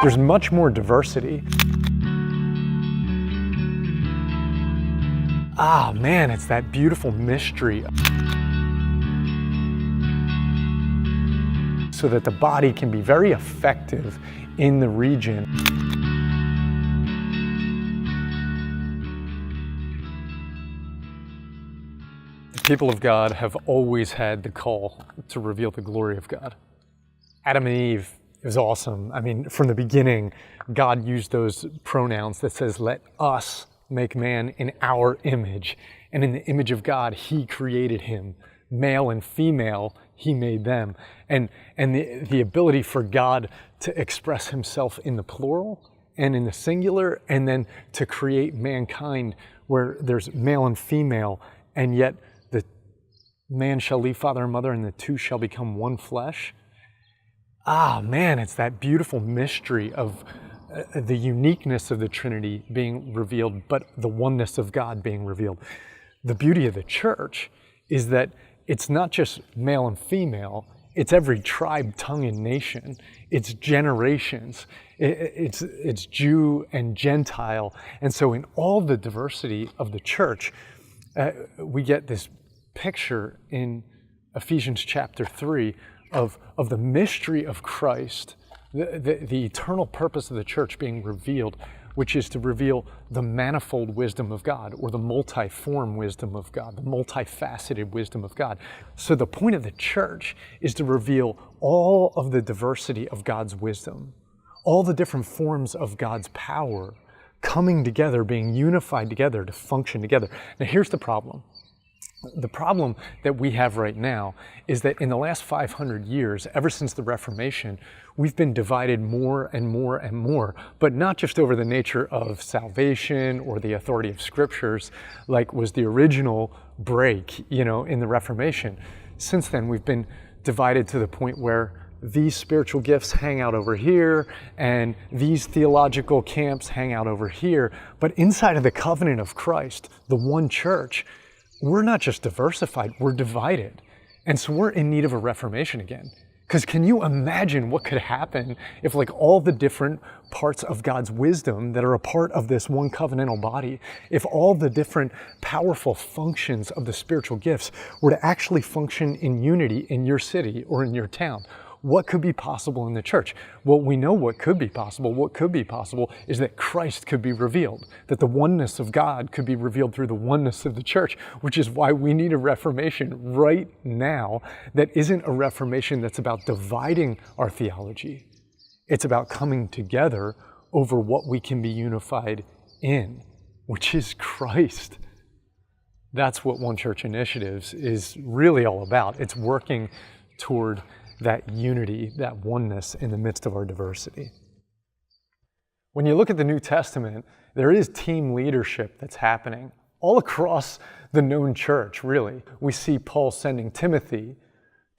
There's much more diversity. Ah, man, it's that beautiful mystery. So that the body can be very effective in the region. The people of God have always had the call to reveal the glory of God. Adam and Eve, it was awesome. I mean, from the beginning, God used those pronouns that says, let us make man in our image. And in the image of God, he created him. Male and female, he made them. And the ability for God to express himself in the plural and in the singular, and then to create mankind where there's male and female, and yet the man shall leave father and mother and the two shall become one flesh. Ah, man, it's that beautiful mystery of the uniqueness of the Trinity being revealed, but the oneness of God being revealed. The beauty of the church is that it's not just male and female, it's every tribe, tongue, and nation. It's generations. It's Jew and Gentile. And so in all the diversity of the church, we get this picture in Ephesians chapter 3 of the mystery of Christ, the eternal purpose of the church being revealed, which is to reveal the manifold wisdom of God, or the multiform wisdom of God, the multifaceted wisdom of God. So the point of the church is to reveal all of the diversity of God's wisdom, all the different forms of God's power coming together, being unified together to function together. Now here's the problem. The problem that we have right now is that in the last 500 years, ever since the Reformation, we've been divided more and more and more, but not just over the nature of salvation or the authority of scriptures, like was the original break, in the Reformation. Since then, we've been divided to the point where these spiritual gifts hang out over here, and these theological camps hang out over here. But inside of the covenant of Christ, the one church, we're not just diversified, we're divided. And so we're in need of a reformation again. Because can you imagine what could happen if all the different parts of God's wisdom that are a part of this one covenantal body, if all the different powerful functions of the spiritual gifts were to actually function in unity in your city or in your town? What could be possible in the church? Well, we know what could be possible. What could be possible is that Christ could be revealed, that the oneness of God could be revealed through the oneness of the church, which is why we need a reformation right now that isn't a reformation that's about dividing our theology. It's about coming together over what we can be unified in, which is Christ. That's what One Church Initiatives is really all about. It's working toward that unity, that oneness in the midst of our diversity. When you look at the New Testament, there is team leadership that's happening all across the known church, really. We see Paul sending Timothy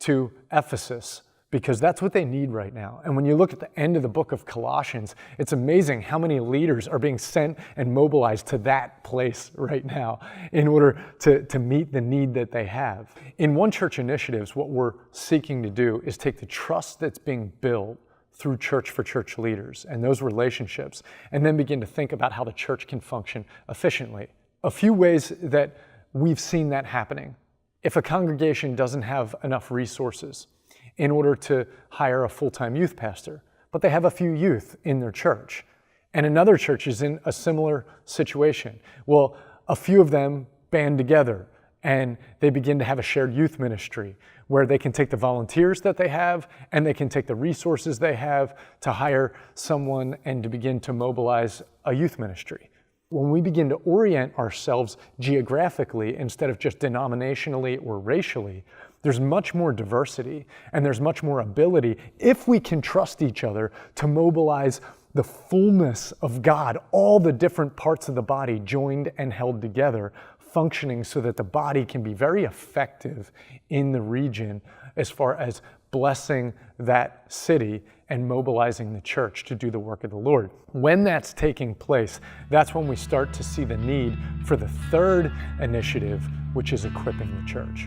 to Ephesus because that's what they need right now. And when you look at the end of the book of Colossians, it's amazing how many leaders are being sent and mobilized to that place right now in order to meet the need that they have. In One Church Initiatives, what we're seeking to do is take the trust that's being built through Church for Church leaders and those relationships, and then begin to think about how the church can function efficiently. A few ways that we've seen that happening. If a congregation doesn't have enough resources in order to hire a full-time youth pastor, but they have a few youth in their church, and another church is in a similar situation. Well, a few of them band together and they begin to have a shared youth ministry where they can take the volunteers that they have and they can take the resources they have to hire someone and to begin to mobilize a youth ministry. When we begin to orient ourselves geographically instead of just denominationally or racially, there's much more diversity and there's much more ability, if we can trust each other, to mobilize the fullness of God, all the different parts of the body joined and held together, functioning so that the body can be very effective in the region as far as blessing that city and mobilizing the church to do the work of the Lord. When that's taking place, that's when we start to see the need for the third initiative, which is equipping the church.